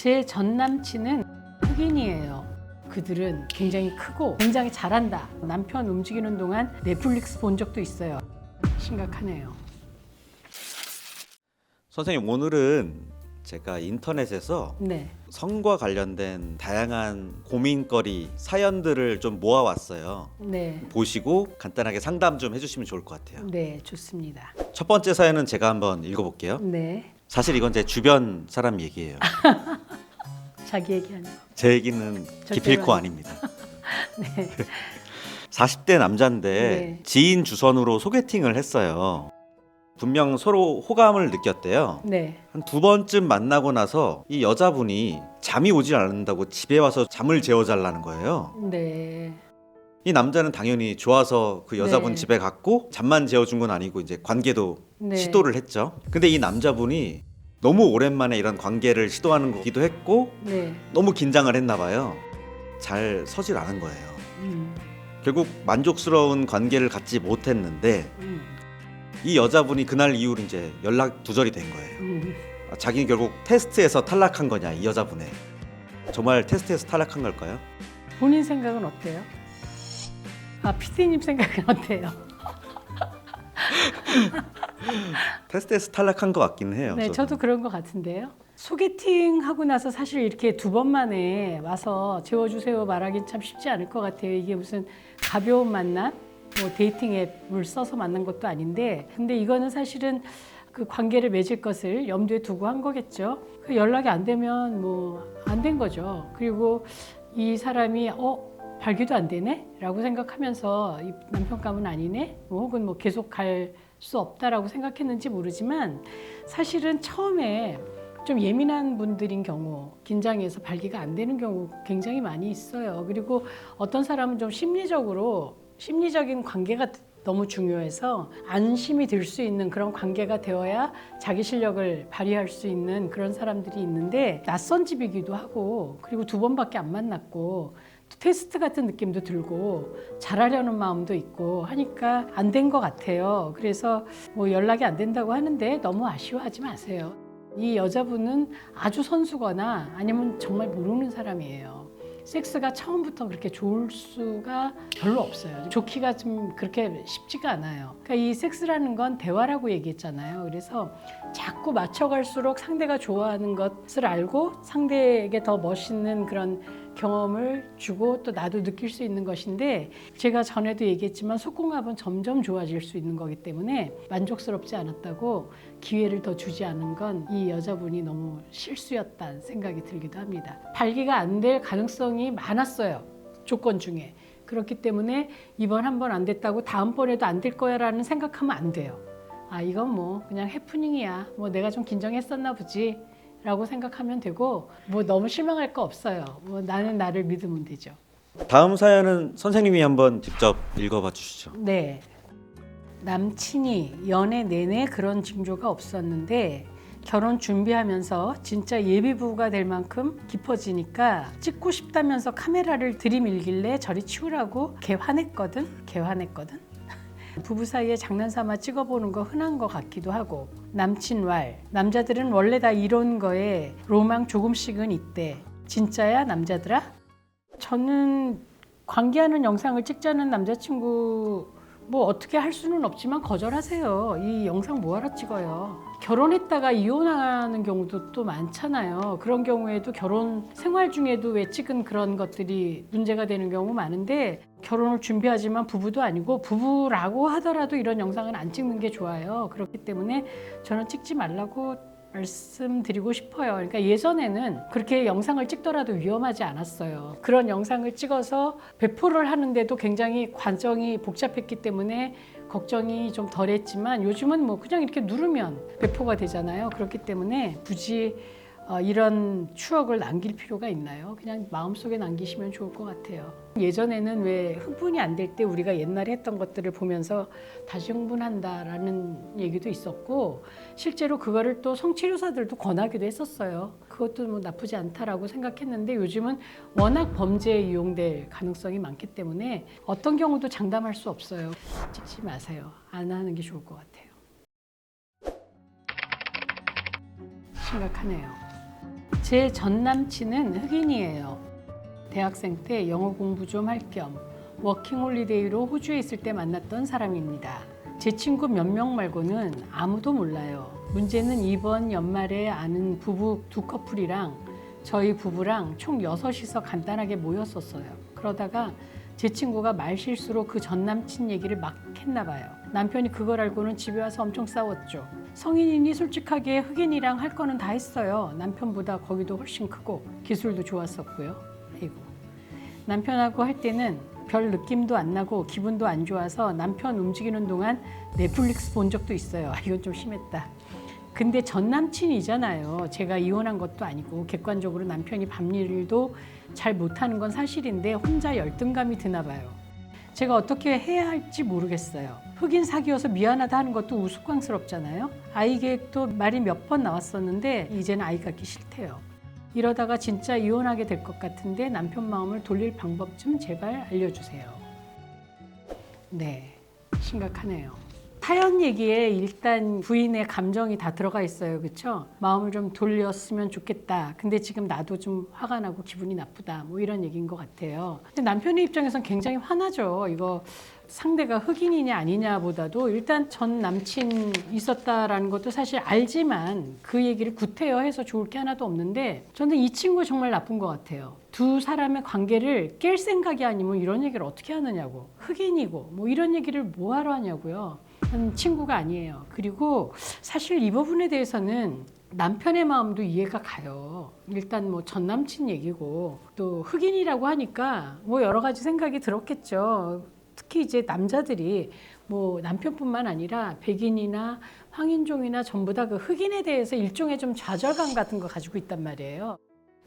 제 전 남친은 흑인이에요. 그들은 굉장히 크고 굉장히 잘한다. 남편 움직이는 동안 넷플릭스 본 적도 있어요. 심각하네요. 선생님, 오늘은 제가 인터넷에서 네. 성과 관련된 다양한 고민거리, 사연들을 좀 모아왔어요. 네. 보시고 간단하게 상담 좀 해주시면 좋을 것 같아요. 네, 좋습니다. 첫 번째 사연은 제가 한번 읽어볼게요. 네. 사실 이건 제 주변 사람 얘기예요. 자기 얘기하는 거. 제 얘기는 기필코 아닙니다. 네. 40대 남자인데 네. 지인 주선으로 소개팅을 했어요. 분명 서로 호감을 느꼈대요. 네. 한 두 번쯤 만나고 나서 이 여자분이 잠이 오지 않는다고 집에 와서 잠을 재워달라는 거예요. 네. 이 남자는 당연히 좋아서 그 여자분 네. 집에 갔고 잠만 재워준 건 아니고 이제 관계도 네. 시도를 했죠. 근데 이 남자분이 너무 오랜만에 이런 관계를 시도하는 거기도 했고 네. 너무 긴장을 했나 봐요. 잘 서질 않은 거예요. 결국 만족스러운 관계를 갖지 못했는데 이 여자분이 그날 이후로 이제 연락 두절이 된 거예요. 자기는 결국 테스트에서 탈락한 거냐, 이 여자분의. 정말 테스트에서 탈락한 걸까요? 본인 생각은 어때요? 아, PD님 생각은 어때요? 테스트에서 탈락한 것 같기는 해요. 네, 저도 그런 것 같은데요. 소개팅 하고 나서 사실 이렇게 두 번 만에 와서 재워주세요 말하기는 참 쉽지 않을 것 같아요. 이게 무슨 가벼운 만남, 뭐 데이팅 앱을 써서 만난 것도 아닌데, 근데 이거는 사실은 그 관계를 맺을 것을 염두에 두고 한 거겠죠. 그 연락이 안 되면 뭐 안 된 거죠. 그리고 이 사람이 발기도 안 되네? 라고 생각하면서 이 남편감은 아니네? 뭐 혹은 뭐 계속 갈 수 없다라고 생각했는지 모르지만 사실은 처음에 좀 예민한 분들인 경우, 긴장해서 발기가 안 되는 경우 굉장히 많이 있어요. 그리고 어떤 사람은 좀 심리적인 관계가 너무 중요해서 안심이 들 수 있는 그런 관계가 되어야 자기 실력을 발휘할 수 있는 그런 사람들이 있는데, 낯선 집이기도 하고 그리고 두 번밖에 안 만났고 테스트 같은 느낌도 들고 잘하려는 마음도 있고 하니까 안 된 것 같아요. 그래서 뭐 연락이 안 된다고 하는데 너무 아쉬워하지 마세요. 이 여자분은 아주 선수거나 아니면 정말 모르는 사람이에요. 섹스가 처음부터 그렇게 좋을 수가 별로 없어요. 좋기가 좀 그렇게 쉽지가 않아요. 그러니까 이 섹스라는 건 대화라고 얘기했잖아요. 그래서 자꾸 맞춰갈수록 상대가 좋아하는 것을 알고 상대에게 더 멋있는 그런 경험을 주고 또 나도 느낄 수 있는 것인데, 제가 전에도 얘기했지만 속궁합은 점점 좋아질 수 있는 거기 때문에 만족스럽지 않았다고 기회를 더 주지 않은 건 이 여자분이 너무 실수였다는 생각이 들기도 합니다. 발기가 안 될 가능성이 많았어요. 조건 중에. 그렇기 때문에 이번 한 번 안 됐다고 다음번에도 안 될 거야 라는 생각하면 안 돼요. 아, 이건 뭐 그냥 해프닝이야. 뭐 내가 좀 긴장했었나 보지 라고 생각하면 되고, 뭐 너무 실망할 거 없어요. 뭐 나는 나를 믿으면 되죠. 다음 사연은 선생님이 한번 직접 읽어봐 주시죠. 네. 남친이 연애 내내 그런 징조가 없었는데 결혼 준비하면서 진짜 예비부부가 될 만큼 깊어지니까 찍고 싶다면서 카메라를 들이밀길래 저리 치우라고 걔 화냈거든. 부부 사이에 장난삼아 찍어보는 거 흔한 거 같기도 하고, 남친 남자들은 원래 다 이런 거에 로망 조금씩은 있대. 진짜야 남자들아? 저는 관계하는 영상을 찍자는 남자친구 뭐 어떻게 할 수는 없지만 거절하세요. 이 영상 뭐하러 찍어요? 결혼했다가 이혼하는 경우도 또 많잖아요. 그런 경우에도 결혼 생활 중에도 왜 찍은 그런 것들이 문제가 되는 경우 많은데, 결혼을 준비하지만 부부도 아니고 부부라고 하더라도 이런 영상은 안 찍는 게 좋아요. 그렇기 때문에 저는 찍지 말라고 말씀드리고 싶어요. 그러니까 예전에는 그렇게 영상을 찍더라도 위험하지 않았어요. 그런 영상을 찍어서 배포를 하는데도 굉장히 과정이 복잡했기 때문에 걱정이 좀 덜했지만, 요즘은 뭐 그냥 이렇게 누르면 배포가 되잖아요. 그렇기 때문에 굳이 이런 추억을 남길 필요가 있나요? 그냥 마음속에 남기시면 좋을 것 같아요. 예전에는 왜 흥분이 안 될 때 우리가 옛날에 했던 것들을 보면서 다시 흥분한다라는 얘기도 있었고, 실제로 그거를 또 성치료사들도 권하기도 했었어요. 그것도 뭐 나쁘지 않다라고 생각했는데, 요즘은 워낙 범죄에 이용될 가능성이 많기 때문에 어떤 경우도 장담할 수 없어요. 찍지 마세요. 안 하는 게 좋을 것 같아요. 심각하네요. 제 전 남친은 흑인이에요. 대학생 때 영어 공부 좀 할 겸 워킹홀리데이로 호주에 있을 때 만났던 사람입니다. 제 친구 몇 명 말고는 아무도 몰라요. 문제는 이번 연말에 아는 부부 두 커플이랑 저희 부부랑 총 6이서 간단하게 모였었어요. 그러다가 제 친구가 말실수로 그 전 남친 얘기를 막 했나 봐요. 남편이 그걸 알고는 집에 와서 엄청 싸웠죠. 성인이니 솔직하게 흑인이랑 할 거는 다 했어요. 남편보다 거기도 훨씬 크고 기술도 좋았었고요. 아이고. 남편하고 할 때는 별 느낌도 안 나고 기분도 안 좋아서 남편 움직이는 동안 넷플릭스 본 적도 있어요. 이건 좀 심했다. 근데 전 남친이잖아요. 제가 이혼한 것도 아니고 객관적으로 남편이 밤일도 잘 못하는 건 사실인데 혼자 열등감이 드나 봐요. 제가 어떻게 해야 할지 모르겠어요. 흑인 사귀어서 미안하다 하는 것도 우스꽝스럽잖아요. 아이 계획도 말이 몇 번 나왔었는데 이제는 아이 갖기 싫대요. 이러다가 진짜 이혼하게 될 것 같은데 남편 마음을 돌릴 방법 좀 제발 알려주세요. 네, 심각하네요. 타연 얘기에 일단 부인의 감정이 다 들어가 있어요. 그렇죠? 마음을 좀 돌렸으면 좋겠다. 근데 지금 나도 좀 화가 나고 기분이 나쁘다. 뭐 이런 얘기인 것 같아요. 근데 남편의 입장에선 굉장히 화나죠. 이거 상대가 흑인이냐 아니냐보다도 일단 전 남친 있었다라는 것도 사실 알지만 그 얘기를 구태여해서 좋을 게 하나도 없는데 저는 이 친구 정말 나쁜 것 같아요. 두 사람의 관계를 깰 생각이 아니면 이런 얘기를 어떻게 하느냐고. 흑인이고 뭐 이런 얘기를 뭐하러 하냐고요. 친구가 아니에요. 그리고 사실 이 부분에 대해서는 남편의 마음도 이해가 가요. 일단 뭐 전 남친 얘기고 또 흑인이라고 하니까 뭐 여러 가지 생각이 들었겠죠. 특히 이제 남자들이 뭐 남편뿐만 아니라 백인이나 황인종이나 전부 다 그 흑인에 대해서 일종의 좀 좌절감 같은 거 가지고 있단 말이에요.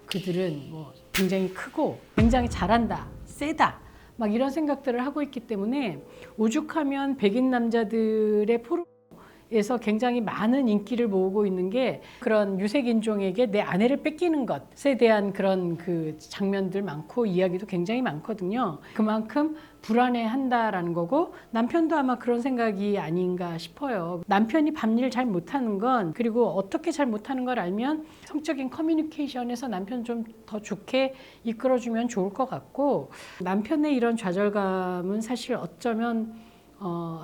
그들은 뭐 굉장히 크고 굉장히 잘한다, 세다. 막 이런 생각들을 하고 있기 때문에 오죽하면 백인 남자들의 포럼에서 굉장히 많은 인기를 모으고 있는 게 그런 유색 인종에게 내 아내를 뺏기는 것에 대한 그런 그 장면들 많고 이야기도 굉장히 많거든요. 그만큼 불안해한다라는 거고 남편도 아마 그런 생각이 아닌가 싶어요. 남편이 밤일 잘 못하는 건 그리고 어떻게 잘 못하는 걸 알면 성적인 커뮤니케이션에서 남편 좀 더 좋게 이끌어주면 좋을 것 같고 남편의 이런 좌절감은 사실 어쩌면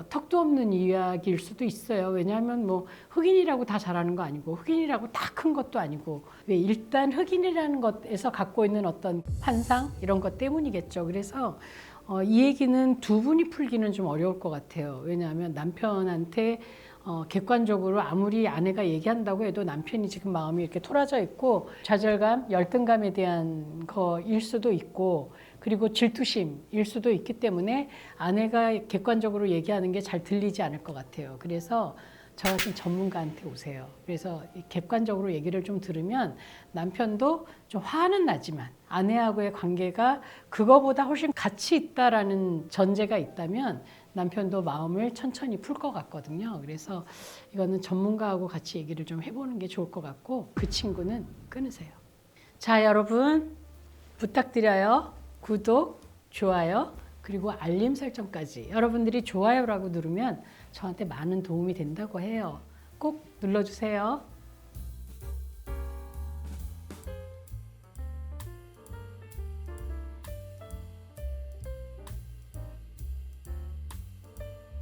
턱도 없는 이야기일 수도 있어요. 왜냐하면 뭐 흑인이라고 다 잘하는 거 아니고 흑인이라고 다 큰 것도 아니고 왜 일단 흑인이라는 것에서 갖고 있는 어떤 환상 이런 것 때문이겠죠. 그래서 이 얘기는 두 분이 풀기는 좀 어려울 것 같아요. 왜냐하면 남편한테 객관적으로 아무리 아내가 얘기한다고 해도 남편이 지금 마음이 이렇게 토라져 있고 좌절감, 열등감에 대한 거일 수도 있고 그리고 질투심일 수도 있기 때문에 아내가 객관적으로 얘기하는 게 잘 들리지 않을 것 같아요. 그래서 저 같은 전문가한테 오세요. 그래서 객관적으로 얘기를 좀 들으면 남편도 좀 화는 나지만 아내하고의 관계가 그거보다 훨씬 가치 있다라는 전제가 있다면 남편도 마음을 천천히 풀 것 같거든요. 그래서 이거는 전문가하고 같이 얘기를 좀 해보는 게 좋을 것 같고 그 친구는 끊으세요. 자, 여러분 부탁드려요. 구독, 좋아요, 그리고 알림 설정까지 여러분들이 좋아요라고 누르면 저한테 많은 도움이 된다고 해요. 꼭 눌러주세요.